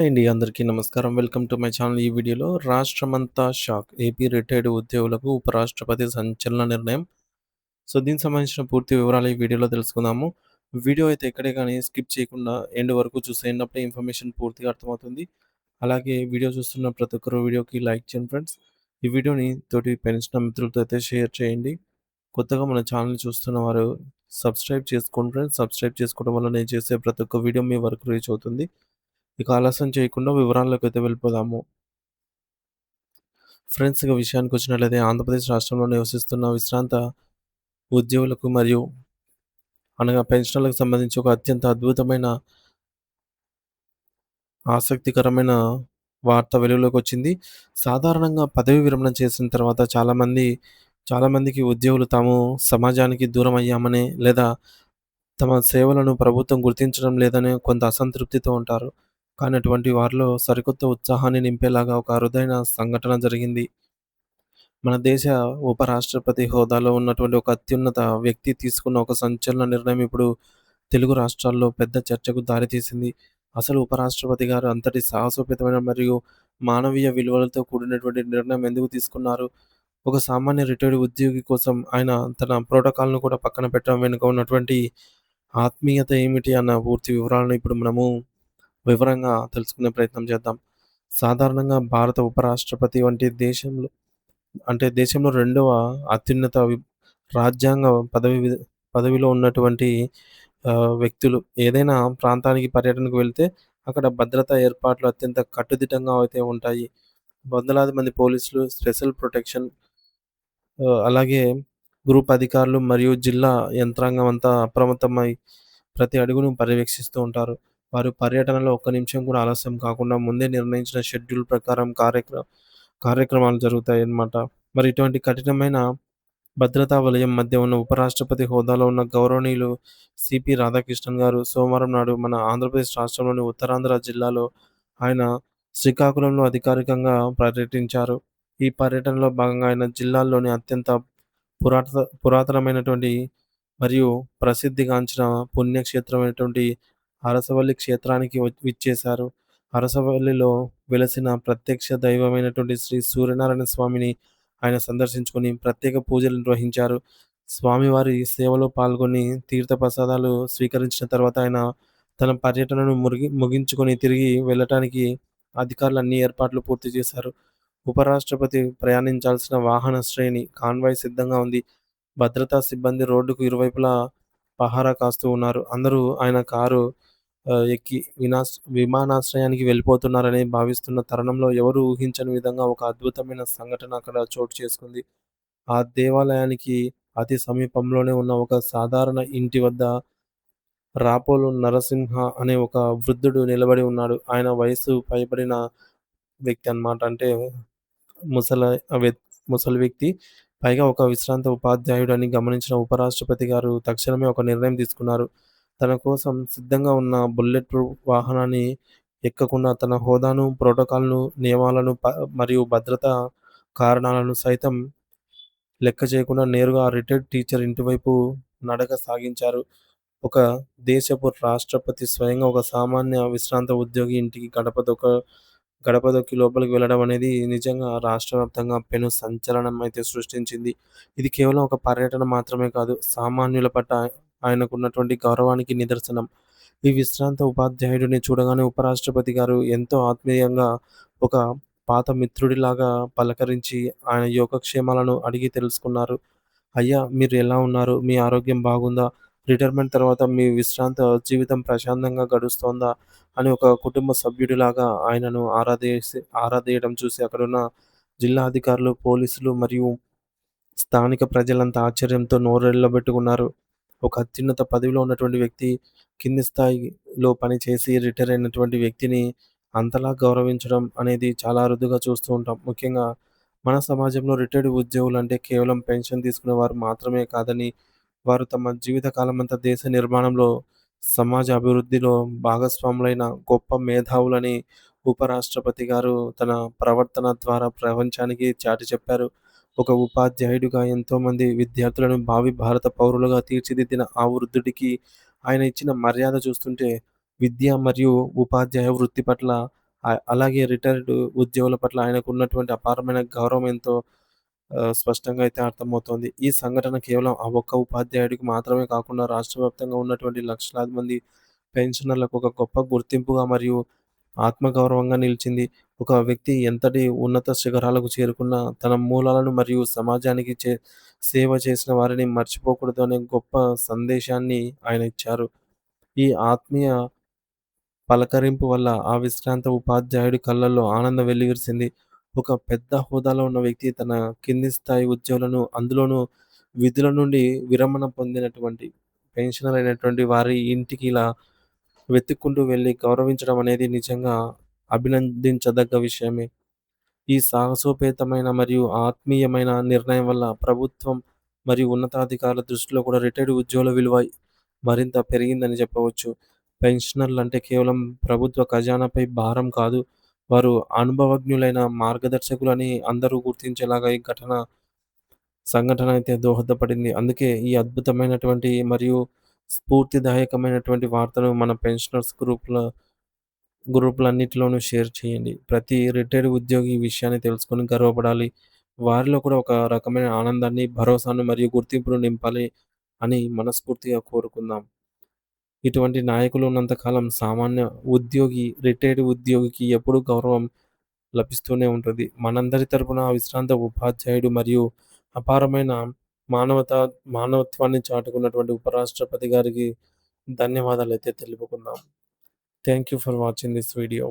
అండి అందరికీ నమస్కారం. Welcome to my channel. ఈ వీడియోలో రాష్ట్రమంతా షాక్. ఏపీ రిటైర్డ్ ఉద్యోగులకు ఉపరాష్ట్రపతి సంచలన నిర్ణయం. సో, దీనికి సంబంధించిన పూర్తి వివరాలు ఈ వీడియోలో తెలుసుకుందాము. వీడియో అయితే ఎక్కడే గాని స్కిప్ చేయకుండా ఎండ్ వరకు చూసేయండి. అప్పుడే ఇన్ఫర్మేషన్ పూర్తిగా అర్థమవుతుంది. అలాగే వీడియో చూస్తున్న ప్రతి ఒక్కరు వీడియోకి లైక్ చేయండి ఫ్రెండ్స్. ఈ వీడియోని తోటి పెంచిన మిత్రులతో అయితే షేర్ చేయండి. కొత్తగా మన ఛానల్‌ని చూస్తున్న వారు సబ్స్క్రైబ్ చేసుకోండి ఫ్రెండ్స్. సబ్స్క్రైబ్ చేసుకోవడం వల్ల నేను చేసే ప్రతి ఒక్క వీడియో మీ వరకు రీచ్ అవుతుంది. ఇక ఆలస్యం చేయకుండా వివరాల్లోకైతే వెళ్ళిపోదాము. ఫ్రెండ్స్ ఇక విషయానికొచ్చినట్లయితే ఆంధ్రప్రదేశ్ రాష్ట్రంలో నివసిస్తున్న విశ్రాంత ఉద్యోగులకు మరియు అనగా పెన్షనర్లకు సంబంధించి ఒక అత్యంత అద్భుతమైన, ఆసక్తికరమైన వార్త వెలుగులోకొచ్చింది. సాధారణంగా పదవీ విరమణ చేసిన తర్వాత చాలామందికి ఉద్యోగులు తాము సమాజానికి దూరమయ్యామనే లేదా తమ సేవలను ప్రభుత్వం గుర్తించడం లేదనే కొంత అసంతృప్తితో ఉంటారు. కానీ అటువంటి వారిలో సరికొత్త ఉత్సాహాన్ని నింపేలాగా ఒక అరుదైన సంఘటన జరిగింది. మన దేశ ఉపరాష్ట్రపతి హోదాలో ఉన్నటువంటి ఒక అత్యున్నత వ్యక్తి తీసుకున్న ఒక సంచలన నిర్ణయం ఇప్పుడు తెలుగు రాష్ట్రాల్లో పెద్ద చర్చకు దారితీసింది. అసలు ఉపరాష్ట్రపతి గారు అంతటి సాహసోపేతమైన మరియు మానవీయ విలువలతో కూడినటువంటి నిర్ణయం ఎందుకు తీసుకున్నారు? ఒక సామాన్య రిటైర్డ్ ఉద్యోగి కోసం ఆయన తన ప్రోటోకాల్‌ను కూడా పక్కన పెట్టడం వెనుక ఉన్నటువంటి ఆత్మీయత ఏమిటి అన్న పూర్తి వివరాలను ఇప్పుడు మనము వివరంగా తెలుసుకునే ప్రయత్నం చేద్దాం. సాధారణంగా భారత ఉపరాష్ట్రపతి వంటి దేశంలో రెండవ అత్యున్నత రాజ్యాంగ పదవిలో ఉన్నటువంటి వ్యక్తులు ఏదైనా ప్రాంతానికి పర్యటనకు వెళ్తే అక్కడ భద్రతా ఏర్పాట్లు అత్యంత కట్టుదిట్టంగా అయితే ఉంటాయి. వందలాది మంది పోలీసులు, స్పెషల్ ప్రొటెక్షన్, అలాగే గ్రూప్ అధికారులు మరియు జిల్లా యంత్రాంగం అంతా అప్రమత్తమై ప్రతి అడుగును పర్యవేక్షిస్తూ ఉంటారు. వారు పర్యటనలో ఒక్క నిమిషం కూడా ఆలస్యం కాకుండా ముందే నిర్ణయించిన షెడ్యూల్ ప్రకారం కార్యక్రమాలు జరుగుతాయన్నమాట. మరి ఇటువంటి కఠినమైన భద్రతా వలయం మధ్య ఉన్న ఉపరాష్ట్రపతి హోదాలో ఉన్న గౌరవనీయులు సిపి రాధాకృష్ణన్ గారు సోమవారం నాడు మన ఆంధ్రప్రదేశ్ రాష్ట్రంలోని ఉత్తరాంధ్ర జిల్లాలో ఆయన శ్రీకాకుళంలో అధికారికంగా పర్యటించారు. ఈ పర్యటనలో భాగంగా ఆయన జిల్లాల్లోని అత్యంత పురాతనమైనటువంటి మరియు ప్రసిద్ధిగాంచిన పుణ్యక్షేత్రమైనటువంటి అరసవల్లి క్షేత్రానికి విచ్చేశారు. అరసవల్లిలో వెలసిన ప్రత్యక్ష దైవమైనటువంటి శ్రీ సూర్యనారాయణ స్వామిని ఆయన సందర్శించుకొని ప్రత్యేక పూజలు నిర్వహించారు. స్వామివారి సేవలో పాల్గొని తీర్థప్రసాదాలు స్వీకరించిన తర్వాత ఆయన తన పర్యటనను ముగించుకొని తిరిగి వెళ్ళటానికి అధికారులు అన్ని ఏర్పాట్లు పూర్తి చేశారు. ఉపరాష్ట్రపతి ప్రయాణించాల్సిన వాహన శ్రేణి కాన్వాయ్ సిద్ధంగా ఉంది. భద్రతా సిబ్బంది రోడ్డుకు ఇరువైపులా పహారా కాస్తూ ఉన్నారు. అందరూ ఆయన కారు ఎక్కి విమానాశ్రయానికి వెళ్ళిపోతున్నారని భావిస్తున్న తరుణంలో ఎవరు ఊహించని విధంగా ఒక అద్భుతమైన సంఘటన అక్కడ చోటు చేసుకుంది. ఆ దేవాలయానికి అతి సమీపంలోనే ఉన్న ఒక సాధారణ ఇంటి వద్ద రాపోలు నరసింహ అనే ఒక వృద్ధుడు నిలబడి ఉన్నాడు. ఆయన వయస్సు పైబడిన వ్యక్తి అన్నమాట. అంటే ముసల వ్యక్ ముసలి వ్యక్తి. పైగా ఒక విశ్రాంత ఉపాధ్యాయుడని గమనించిన ఉపరాష్ట్రపతి గారు తక్షణమే ఒక నిర్ణయం తీసుకున్నారు. తన కోసం సిద్ధంగా ఉన్న బుల్లెట్ ప్రూఫ్ వాహనాన్ని ఎక్కకుండా తన హోదాను, ప్రోటోకాల్‌ను, నియమాలను మరియు భద్రతా కారణాలను సైతం లెక్క చేయకుండా నేరుగా ఆ రిటైర్డ్ టీచర్ ఇంటి వైపు నడక సాగించారు. ఒక దేశపు రాష్ట్రపతి స్వయంగా ఒక సామాన్య విశ్రాంత ఉద్యోగి ఇంటికి గడప దొక్కి లోపలికి వెళ్ళడం అనేది నిజంగా రాష్ట్ర వ్యాప్తంగా పెను సంచలనం అయితే సృష్టించింది. ఇది కేవలం ఒక పర్యటన మాత్రమే కాదు, సామాన్యుల పట్ల ఆయనకున్నటువంటి గౌరవానికి నిదర్శనం. ఈ విశ్రాంత ఉపాధ్యాయుడిని చూడగానే ఉపరాష్ట్రపతి గారు ఎంతో ఆత్మీయంగా ఒక పాత మిత్రుడిలాగా పలకరించి ఆయన యోగక్షేమాలను అడిగి తెలుసుకున్నారు. "అయ్యా! మీరు ఎలా ఉన్నారు? మీ ఆరోగ్యం బాగుందా? రిటైర్మెంట్ తర్వాత మీ విశ్రాంత జీవితం ప్రశాంతంగా గడుస్తోందా?" అని ఒక కుటుంబ సభ్యుడిలాగా ఆయనను ఆరాధీయడం చూసి అక్కడున్న జిల్లా అధికారులు, పోలీసులు మరియు స్థానిక ప్రజలంతా ఆశ్చర్యంతో నోరెళ్ళబెట్టుకున్నారు. ఒక అత్యున్నత పదవిలో ఉన్నటువంటి వ్యక్తి, కింది స్థాయిలో పనిచేసి రిటైర్ అయినటువంటి వ్యక్తిని అంతలా గౌరవించడం అనేది చాలా అరుదుగా చూస్తూ ఉంటాం. ముఖ్యంగా మన సమాజంలో రిటైర్డ్ ఉద్యోగులంటే కేవలం పెన్షన్ తీసుకునేవారు మాత్రమే కాదని, వారు తమ జీవిత కాలమంతా దేశ నిర్మాణంలో, సమాజ అభివృద్ధిలో భాగస్వాములైన గొప్ప మేధావులని ఉపరాష్ట్రపతి గారు తన ప్రవర్తన ద్వారా ప్రపంచానికి చాటి చెప్పారు. ఒక ఉపాధ్యాయుడిగా ఎంతోమంది విద్యార్థులను భావి భారత పౌరులుగా తీర్చిదిద్దిన ఆ వృద్ధుడికి ఆయన ఇచ్చిన మర్యాద చూస్తుంటే విద్య మరియు ఉపాధ్యాయ వృత్తి పట్ల అలాగే రిటైర్డ్ ఉద్యోగుల పట్ల ఆయనకున్నటువంటి అపారమైన గౌరవం ఎంతో స్పష్టంగా అయితే అర్థమవుతోంది. ఈ సంఘటన కేవలం ఆ ఒక్క ఉపాధ్యాయుడికి మాత్రమే కాకుండా రాష్ట్ర వ్యాప్తంగా ఉన్నటువంటి లక్షలాది మంది పెన్షనర్లకు ఒక గొప్ప గుర్తింపుగా మరియు ఆత్మగౌరవంగా నిలిచింది. ఒక వ్యక్తి ఎంతటి ఉన్నత శిఖరాలకు చేరుకున్నా తన మూలాలను మరియు సమాజానికి సేవ చేసిన వారిని మర్చిపోకూడదు అనే గొప్ప సందేశాన్ని ఆయన ఇచ్చారు. ఈ ఆత్మీయ పలకరింపు వల్ల ఆ విశ్రాంత ఉపాధ్యాయుడి కళ్ళల్లో ఆనందం వెల్లివిరిసింది. ఒక పెద్ద హోదాలో ఉన్న వ్యక్తి తన కింది స్థాయి ఉద్యోగులను, అందులోనూ విధుల నుండి విరమణ పొందినటువంటి పెన్షనర్ అయినటువంటి వారి ఇంటికి ఇలా వెతుక్కుంటూ వెళ్లి గౌరవించడం అనేది నిజంగా అభినందించదగ్గ విషయమే. ఈ సాహసోపేతమైన మరియు ఆత్మీయమైన నిర్ణయం వల్ల ప్రభుత్వం మరియు ఉన్నతాధికారుల దృష్టిలో కూడా రిటైర్డ్ ఉద్యోగుల విలువ మరింత పెరిగిందని చెప్పవచ్చు. పెన్షనర్లంటే కేవలం ప్రభుత్వ ఖజానాపై భారం కాదు. వారు అనుభవజ్ఞులైన మార్గదర్శకులని అందరూ గుర్తించేలాగా ఈ సంఘటన అయితే దోహదపడింది. అందుకే ఈ అద్భుతమైనటువంటి మరియు స్ఫూర్తిదాయకమైనటువంటి వార్తను మన పెన్షనర్స్ గ్రూపులన్నిటిలోనూ షేర్ చేయండి. ప్రతి రిటైర్డ్ ఉద్యోగి ఈ విషయాన్ని తెలుసుకొని గర్వపడాలి. వారిలో కూడా ఒక రకమైన ఆనందాన్ని, భరోసాను మరియు గుర్తింపును నింపాలి అని మనస్ఫూర్తిగా కోరుకుందాం. ఇటువంటి నాయకులు ఉన్నంత కాలం సామాన్య రిటైర్డ్ ఉద్యోగికి ఎప్పుడూ గౌరవం లభిస్తూనే ఉంటుంది. మనందరి తరపున ఆ విశ్రాంత ఉపాధ్యాయుడు మరియు అపారమైన మానవత మానవత్వాన్ని చాటుకున్నటువంటి ఉపరాష్ట్రపతి గారికి ధన్యవాదాలైతే తెలుపుకుందాం. Thank you for watching this video.